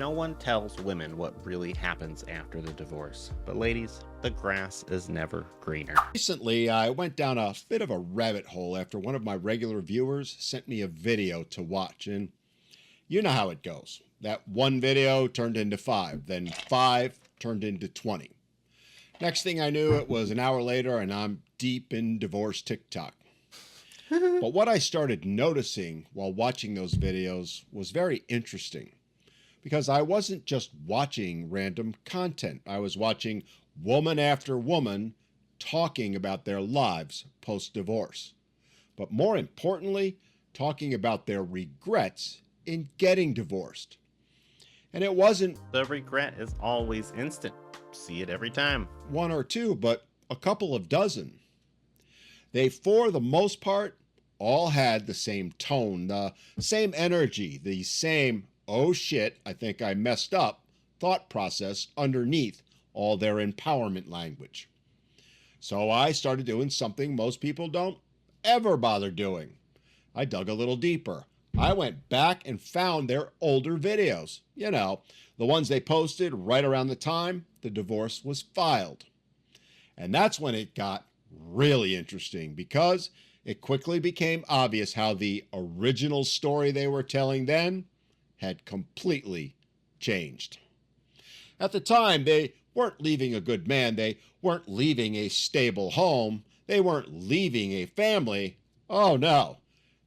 No one tells women what really happens after the divorce, but ladies, the grass is never greener. Recently, I went down a bit of a rabbit hole after one of my regular viewers sent me a video to watch, and you know how it goes. That one video turned into 5, then 5 turned into 20. Next thing I knew, it was an hour later and I'm deep in divorce TikTok. But what I started noticing while watching those videos was very interesting, because I wasn't just watching random content. I was watching woman after woman talking about their lives post-divorce. But more importantly, talking about their regrets in getting divorced. And it wasn't The regret is always instant. See it every time. one or two, but a couple of dozen. They, for the most part, all had the same tone, the same energy, the same, oh shit, I think I messed up, thought process underneath all their empowerment language. So I started doing something most people don't ever bother doing. I dug a little deeper. I went back and found their older videos. You know, the ones they posted right around the time the divorce was filed. And that's when it got really interesting, because it quickly became obvious how the original story they were telling then had completely changed. At the time, they weren't leaving a good man. They weren't leaving a stable home. They weren't leaving a family. Oh no,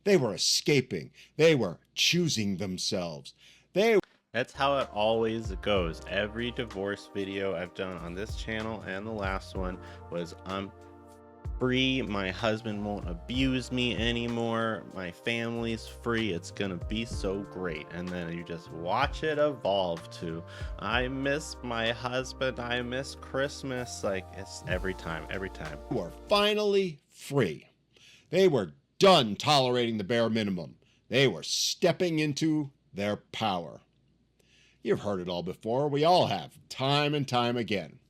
they were escaping. They were choosing themselves. That's how it always goes. Every divorce video I've done on this channel and the last one was I'm free, my husband won't abuse me anymore, my family's free, it's gonna be so great. And then you just watch it evolve to I miss my husband, I miss Christmas. Like, it's every time. were finally free. They were done tolerating the bare minimum. They were stepping into their power. You've heard it all before. We all have, time and time again.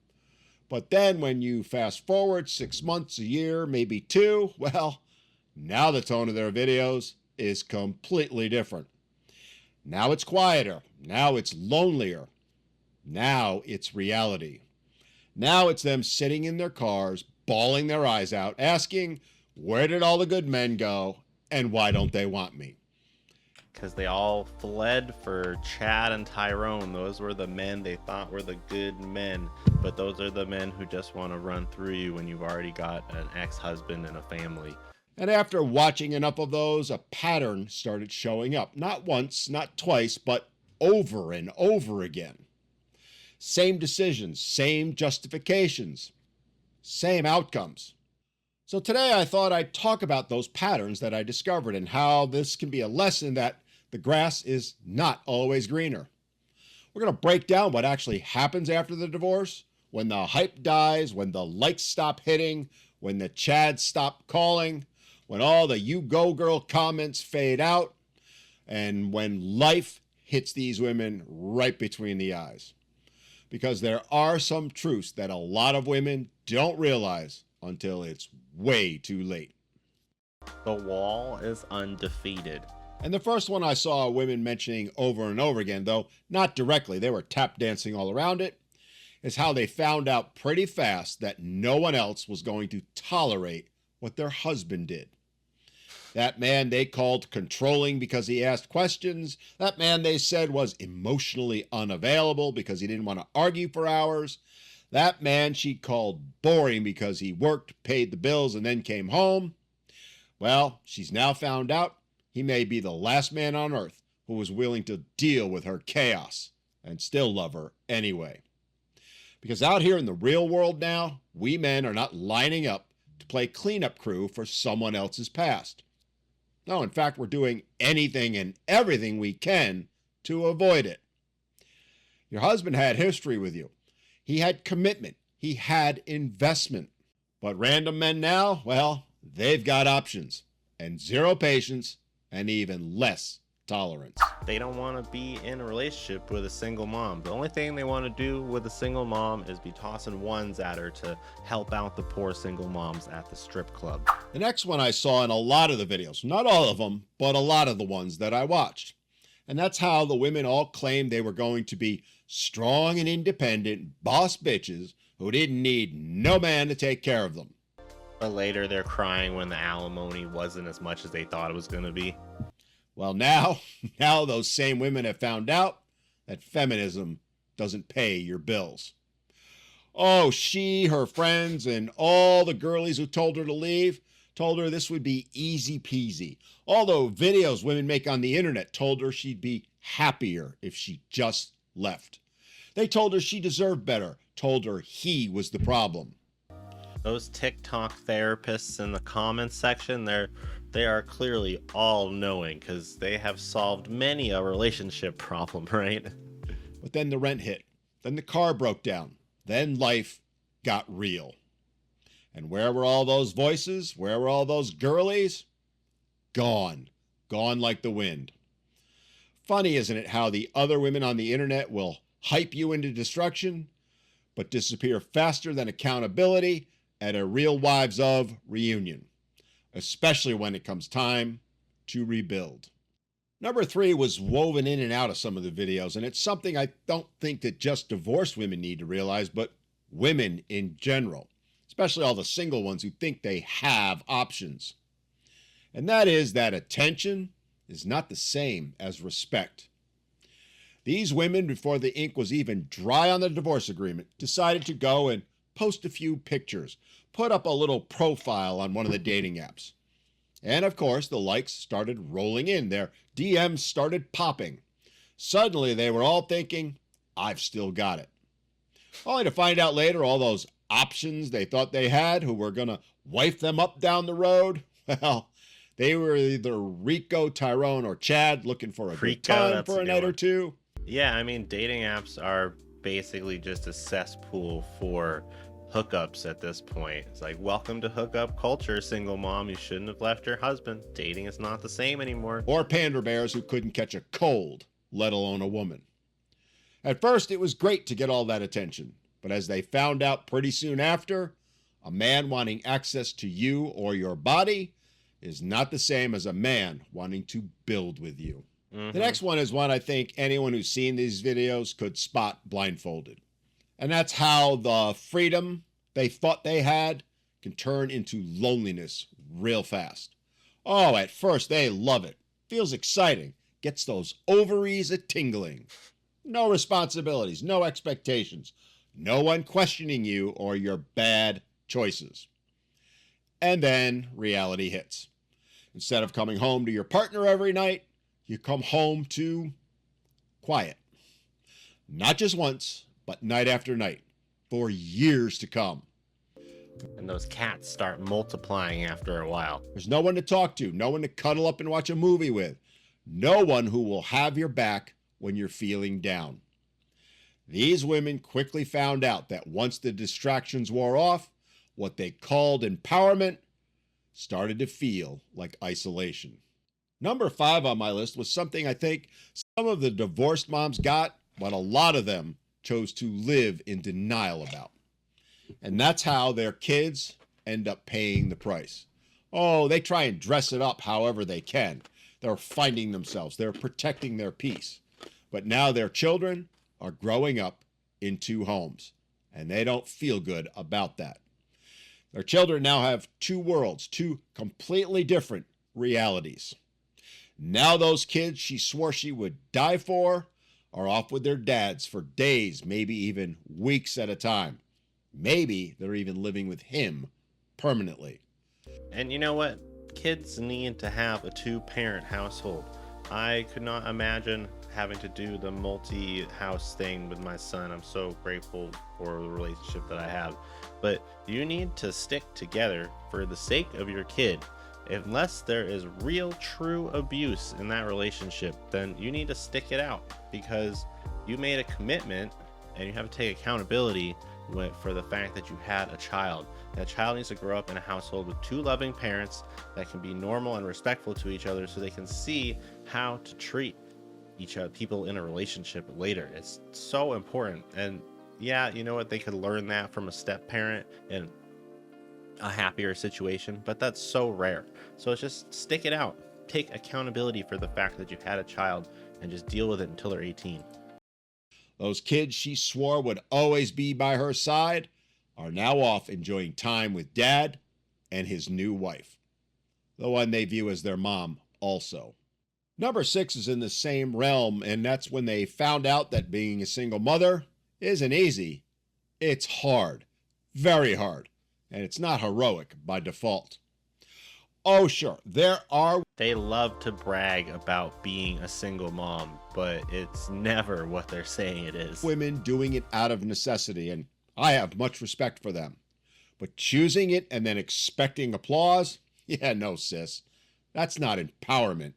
But then when you fast forward 6 months, a year, maybe 2, well, now the tone of their videos is completely different. Now it's quieter. Now it's lonelier. Now it's reality. Now it's them sitting in their cars, bawling their eyes out, asking, where did all the good men go, and why don't they want me? Because they all fled for Chad and Tyrone. Those were the men they thought were the good men, but those are the men who just want to run through you when you've already got an ex-husband and a family. And after watching enough of those, a pattern started showing up. Not once, not twice, but over and over again. Same decisions, same justifications, same outcomes. So today I thought I'd talk about those patterns that I discovered and how this can be a lesson that the grass is not always greener. We're going to break down what actually happens after the divorce, when the hype dies, when the likes stop hitting, when the chads stop calling, when all the you go girl comments fade out, and when life hits these women right between the eyes. Because there are some truths that a lot of women don't realize until it's way too late. The wall is undefeated. And the first one I saw women mentioning over and over again, though not directly, they were tap dancing all around it, is how they found out pretty fast that no one else was going to tolerate what their husband did. That man they called controlling because he asked questions. That man they said was emotionally unavailable because he didn't want to argue for hours. That man she called boring because he worked, paid the bills, and then came home. Well, she's now found out he may be the last man on earth who was willing to deal with her chaos and still love her anyway. Because out here in the real world now, we men are not lining up to play cleanup crew for someone else's past. No, in fact, we're doing anything and everything we can to avoid it. Your husband had history with you. He had commitment. He had investment. But random men now, well, they've got options and zero patience and even less tolerance. They don't want to be in a relationship with a single mom. The only thing they want to do with a single mom is be tossing ones at her to help out the poor single moms at the strip club. The next one I saw in a lot of the videos, not all of them, but a lot of the ones that I watched, And that's how the women all claimed they were going to be strong and independent boss bitches who didn't need no man to take care of them. But later they're crying when the alimony wasn't as much as they thought it was going to be. Well, now, now those same women have found out that feminism doesn't pay your bills. Oh, she, her friends, and all the girlies who told her to leave told her this would be easy peasy. All the videos women make on the internet told her she'd be happier if she just left. They told her she deserved better, told her he was the problem. Those TikTok therapists in the comments section, they are clearly all knowing because they have solved many a relationship problem, right? But then the rent hit. Then the car broke down. Then life got real. And where were all those voices? Where were all those girlies? Gone. Gone like the wind. Funny, isn't it, how the other women on the internet will hype you into destruction, but disappear faster than accountability at a Real Wives of reunion, especially when it comes time to rebuild. Number 3 was woven in and out of some of the videos, and it's something I don't think that just divorced women need to realize, but women in general, especially all the single ones who think they have options. And that is that attention is not the same as respect. These women, before the ink was even dry on the divorce agreement, decided to go and post a few pictures, put up a little profile on one of the dating apps. And of course, the likes started rolling in. Their DMs started popping. Suddenly, they were all thinking, I've still got it. Only to find out later all those options they thought they had who were going to wife them up down the road, well, they were either Rico, Tyrone, or Chad looking for a good time for a night or two. Yeah, I mean, dating apps are basically just a cesspool for hookups at this point. It's like, welcome to hookup culture, single mom. You shouldn't have left your husband. Dating is not the same anymore. Or panda bears who couldn't catch a cold, let alone a woman. At first, it was great to get all that attention, but as they found out pretty soon after, a man wanting access to you or your body is not the same as a man wanting to build with you. The next one is one I think anyone who's seen these videos could spot blindfolded. And that's how the freedom they thought they had can turn into loneliness real fast. Oh, at first they love it. Feels exciting. Gets those ovaries a-tingling. No responsibilities, no expectations. No one questioning you or your bad choices. And then reality hits. Instead of coming home to your partner every night, you come home to quiet. Not just once, but night after night, for years to come. And those cats start multiplying after a while. There's no one to talk to, no one to cuddle up and watch a movie with, no one who will have your back when you're feeling down. These women quickly found out that once the distractions wore off, what they called empowerment started to feel like isolation. Number 5 on my list was something I think some of the divorced moms got, but a lot of them chose to live in denial about. And that's how their kids end up paying the price. Oh, they try and dress it up however they can. They're finding themselves. They're protecting their peace. But now their children are growing up in 2 homes, and they don't feel good about that. Their children now have 2 worlds, 2 completely different realities. Now those kids she swore she would die for are off with their dads for days, maybe even weeks at a time. Maybe they're even living with him permanently. And you know what? Kids need to have a 2-parent household. I could not imagine having to do the multi-house thing with my son. I'm so grateful for the relationship that I have. But you need to stick together for the sake of your kid. Unless there is real, true abuse in that relationship, then you need to stick it out, because you made a commitment and you have to take accountability for the fact that you had a child. That child needs to grow up in a household with 2 loving parents that can be normal and respectful to each other, so they can see how to treat each other, people in a relationship later. It's so important. And yeah, you know what? They could learn that from a step parent and a happier situation, but that's so rare. So it's just stick it out. Take accountability for the fact that you've had a child and just deal with it until they're 18. Those kids she swore would always be by her side are now off enjoying time with dad and his new wife, the one they view as their mom also. Number 6 is in the same realm, and that's when they found out that being a single mother isn't easy. It's hard, very hard, and it's not heroic by default. Oh, sure, They love to brag about being a single mom, but it's never what they're saying it is. women doing it out of necessity, and I have much respect for them. But choosing it and then expecting applause? Yeah, no, sis. That's not empowerment.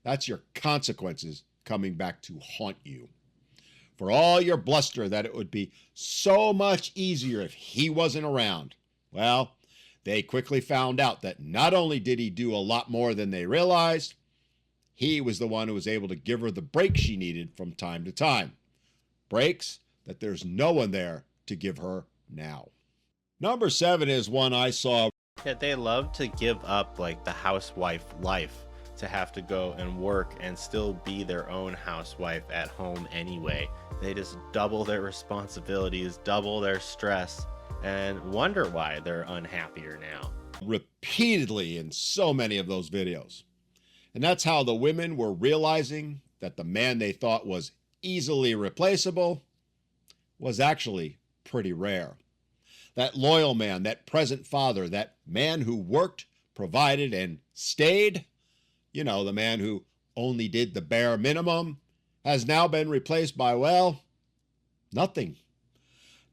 That's your consequences coming back to haunt you. For all your bluster that it would be so much easier if he wasn't around, well, they quickly found out that not only did he do a lot more than they realized, he was the one who was able to give her the breaks she needed from time to time. Breaks that there's no one there to give her now. Number 7 is one I saw. Yeah, they love to give up like the housewife life, to have to go and work and still be their own housewife at home anyway. They just double their responsibilities, double their stress, and wonder why they're unhappier now. Repeatedly in so many of those videos. And that's how the women were realizing that the man they thought was easily replaceable was actually pretty rare. That loyal man, that present father, that man who worked, provided, and stayed, you know, the man who only did the bare minimum, has now been replaced by, well, nothing.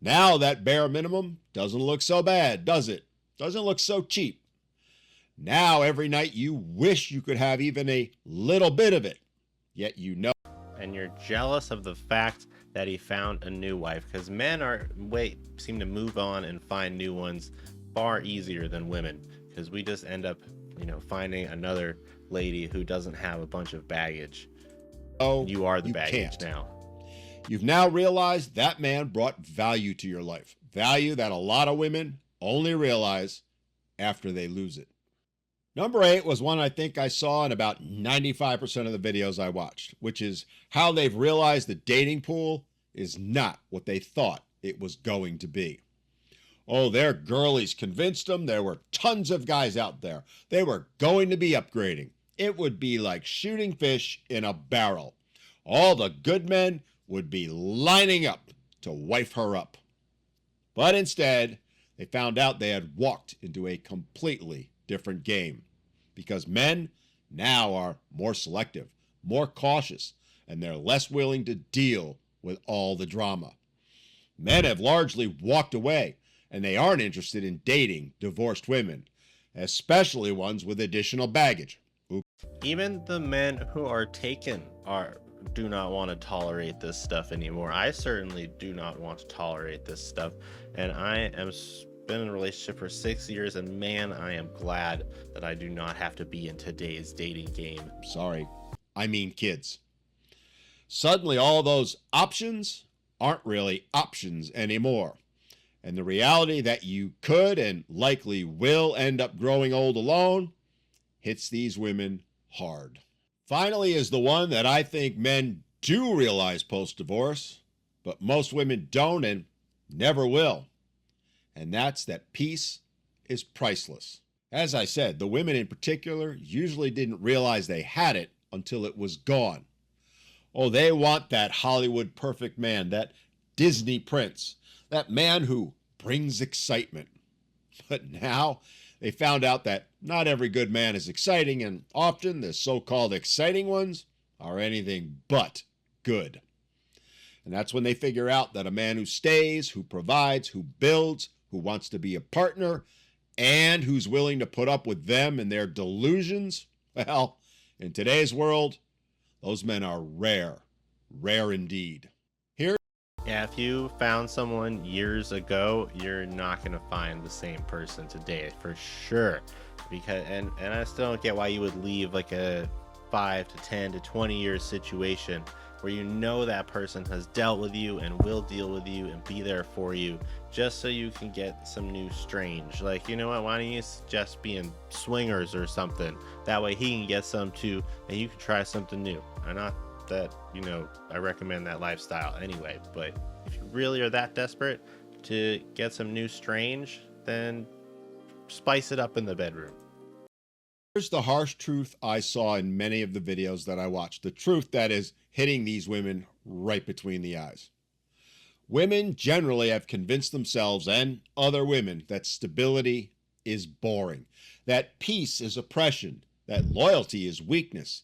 Now that bare minimum doesn't look so bad, does it? Doesn't look so cheap. Now every night you wish you could have even a little bit of it, yet you know. And you're jealous of the fact that he found a new wife, because men seem to move on and find new ones far easier than women, because we just end up, finding another lady who doesn't have a bunch of baggage. Oh, you are the you baggage can't. now. You've now realized that man brought value to your life, value that a lot of women only realize after they lose it. Number 8 was one I think I saw in about 95% of the videos I watched, which is how they've realized the dating pool is not what they thought it was going to be. Oh, their girlies convinced them there were tons of guys out there. They were going to be upgrading. It would be like shooting fish in a barrel. All the good men would be lining up to wife her up. But instead, they found out they had walked into a completely different game, because men now are more selective, more cautious, and they're less willing to deal with all the drama. Men have largely walked away, and they aren't interested in dating divorced women, especially ones with additional baggage. Even the men who are taken do not want to tolerate this stuff anymore. I certainly do not want to tolerate this stuff, and I am been in a relationship for 6 years, and man, I am glad that I do not have to be in today's dating game. Sorry, I mean kids. Suddenly all those options aren't really options anymore, and the reality that you could and likely will end up growing old alone hits these women hard. Finally is the one that I think men do realize post-divorce, but most women don't and never will. And that's that peace is priceless. As I said, the women in particular usually didn't realize they had it until it was gone. Oh, they want that Hollywood perfect man, that Disney prince, that man who brings excitement. But now they found out that not every good man is exciting, and often the so-called exciting ones are anything but good. And that's when they figure out that a man who stays, who provides, who builds, who wants to be a partner, and who's willing to put up with them and their delusions, well, in today's world, those men are rare, rare indeed. Yeah, if you found someone years ago, you're not going to find the same person today, for sure. And I still don't get why you would leave like a 5 to 10 to 20 year situation where you know that person has dealt with you and will deal with you and be there for you, just so you can get some new strange. Like, you know what, why don't you suggest being swingers or something? That way he can get some too, and you can try something new. I'm not that, I recommend that lifestyle anyway. But if you really are that desperate to get some new strange, then spice it up in the bedroom. Here's the harsh truth I saw in many of the videos that I watched. The truth that is hitting these women right between the eyes. Women generally have convinced themselves and other women that stability is boring, that peace is oppression, that loyalty is weakness.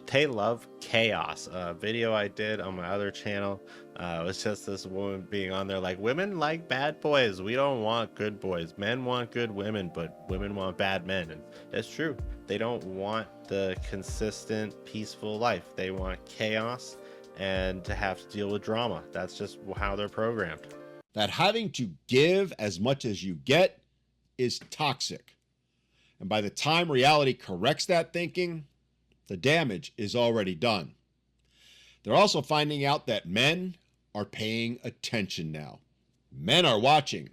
They love chaos. A video I did on my other channel was just this woman being on there like, women like bad boys. We don't want good boys. Men want good women, but women want bad men. And it's true. They don't want the consistent, peaceful life. They want chaos and to have to deal with drama. That's just how they're programmed. That having to give as much as you get is toxic. And by the time reality corrects that thinking, the damage is already done. They're also finding out that men are paying attention now. Men are watching,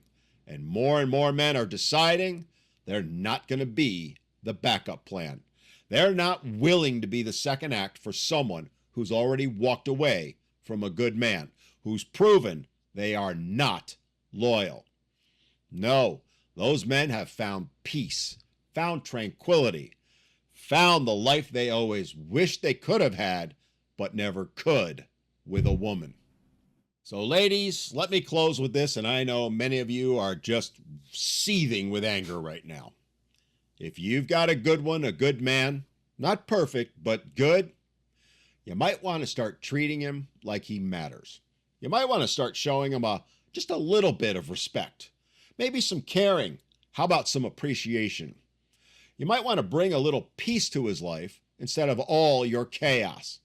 and more men are deciding they're not going to be the backup plan. They're not willing to be the second act for someone who's already walked away from a good man, who's proven they are not loyal. No, those men have found peace, found tranquility, found the life they always wished they could have had, but never could with a woman. So ladies, let me close with this, and I know many of you are just seething with anger right now. If you've got a good one, a good man, not perfect, but good, you might want to start treating him like he matters. You might want to start showing him just a little bit of respect, maybe some caring. How about some appreciation? You might want to bring a little peace to his life instead of all your chaos.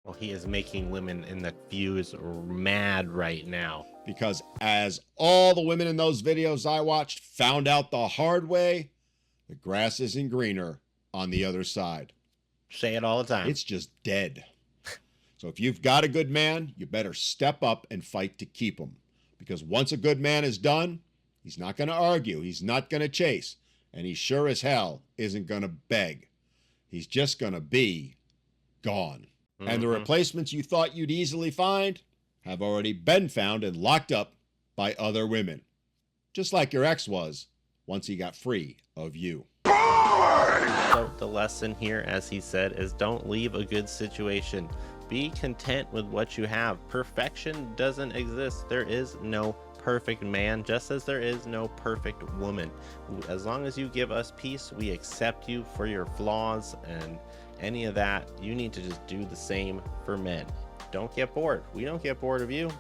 Well, he is making women in the views mad right now. Because as all the women in those videos I watched found out the hard way, the grass isn't greener on the other side. Say it all the time. It's just dead. So if you've got a good man, you better step up and fight to keep him. Because once a good man is done, he's not going to argue. He's not going to chase. And he sure as hell isn't going to beg. He's just going to be gone. Mm-hmm. And the replacements you thought you'd easily find have already been found and locked up by other women. Just like your ex was once he got free of you. So the lesson here, as he said, is don't leave a good situation. Be content with what you have. Perfection doesn't exist. There is no perfect man, just as there is no perfect woman. As long as you give us peace, we accept you for your flaws and any of that. You need to just do the same for men. Don't get bored. We don't get bored of you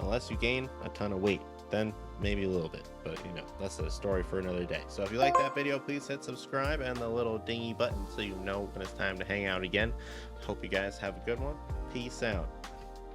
unless you gain a ton of weight. Then maybe a little bit, but that's a story for another day. So if you like that video, please hit subscribe and the little dingy button so you know when it's time to hang out again. Hope you guys have a good one. Peace out.